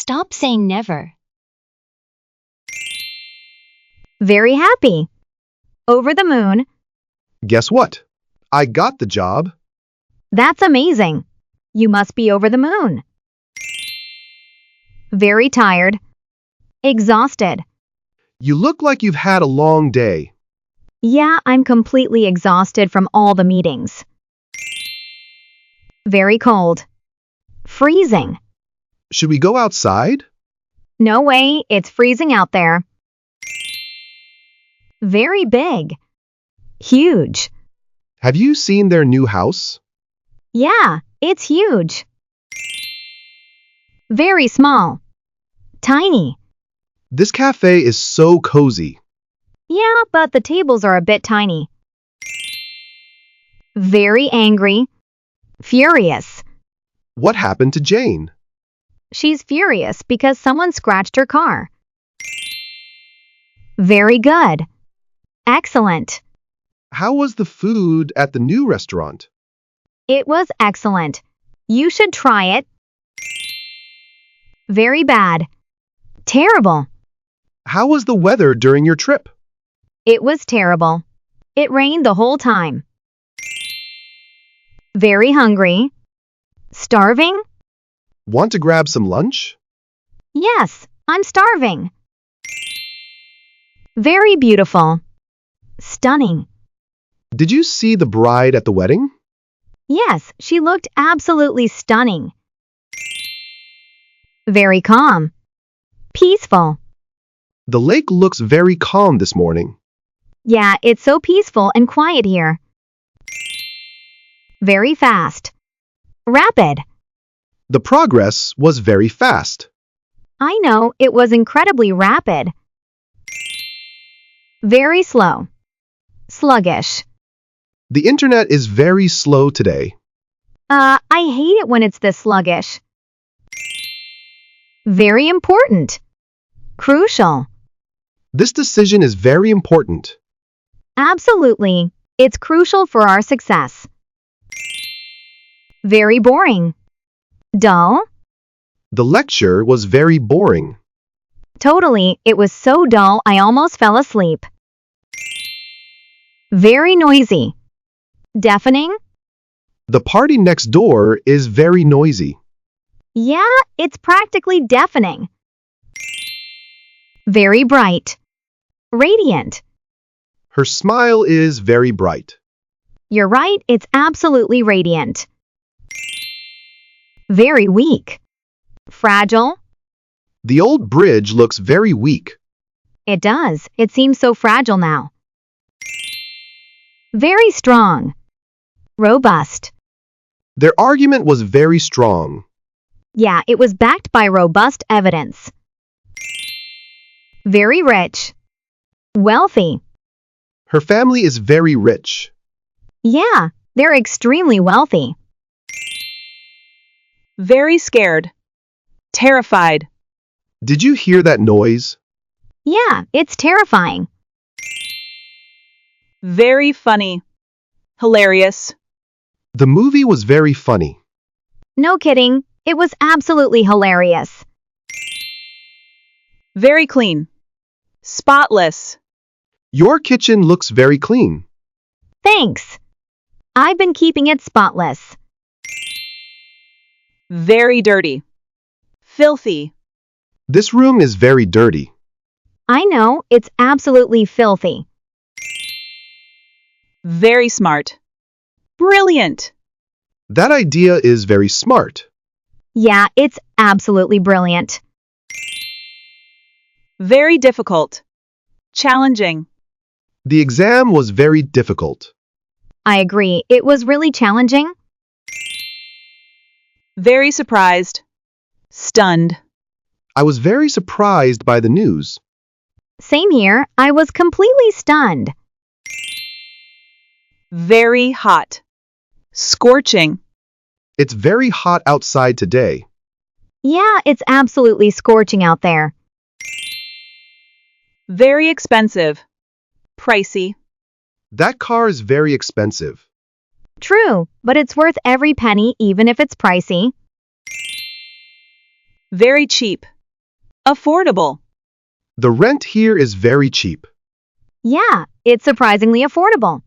Stop saying never. Very happy. Over the moon. Guess what? I got the job. That's amazing. You must be over the moon. Very tired. Exhausted. You look like you've had a long day. Yeah, I'm completely exhausted from all the meetings. Very cold. Freezing. Should we go outside? No way, it's freezing out there. Very big. Huge. Have you seen their new house? Yeah, it's huge. Very small. Tiny. This cafe is so cozy. Yeah, but the tables are a bit tiny. Very angry. Furious. What happened to Jane? She's furious because someone scratched her car. Very good. Excellent. How was the food at the new restaurant? It was excellent. You should try it. Very bad. Terrible. How was the weather during your trip? It was terrible. It rained the whole time. Very hungry. Starving? Want to grab some lunch? Yes, I'm starving. Very beautiful. Stunning. Did you see the bride at the wedding? Yes, she looked absolutely stunning. Very calm. Peaceful. The lake looks very calm this morning. Yeah, it's so peaceful and quiet here. Very fast. Rapid. The progress was very fast. I know, it was incredibly rapid. Very slow. Sluggish. The internet is very slow today. I hate it when it's this sluggish. Very important. Crucial. This decision is very important. Absolutely. It's crucial for our success. Very boring. Dull. The lecture was very boring. Totally, it was so dull I almost fell asleep. Very noisy. Deafening? The party next door is very noisy. Yeah, it's practically deafening. Very bright. Radiant. Her smile is very bright. You're right, it's absolutely radiant. Very weak. Fragile. The old bridge looks very weak. It does. It seems so fragile now. Very strong. Robust. Their argument was very strong. Yeah, it was backed by robust evidence. Very rich. Wealthy. Her family is very rich. Yeah, they're extremely wealthy. Very scared. Terrified. Did you hear that noise? Yeah, it's terrifying. Very funny. Hilarious. The movie was very funny. No kidding, it was absolutely hilarious. Very clean. Spotless. Your kitchen looks very clean. Thanks. I've been keeping it spotless. Very dirty. Filthy. This room is very dirty. I know, it's absolutely filthy. Very smart. Brilliant. That idea is very smart. Yeah, it's absolutely brilliant. Very difficult. Challenging. The exam was very difficult. I agree, it was really challenging. Very surprised. Stunned. I was very surprised by the news. Same here, I was completely stunned. Very hot. Scorching. It's very hot outside today. Yeah, it's absolutely scorching out there. Very expensive. Pricey. That car is very expensive. True, but it's worth every penny even if it's pricey. Very cheap. Affordable. The rent here is very cheap. Yeah, it's surprisingly affordable.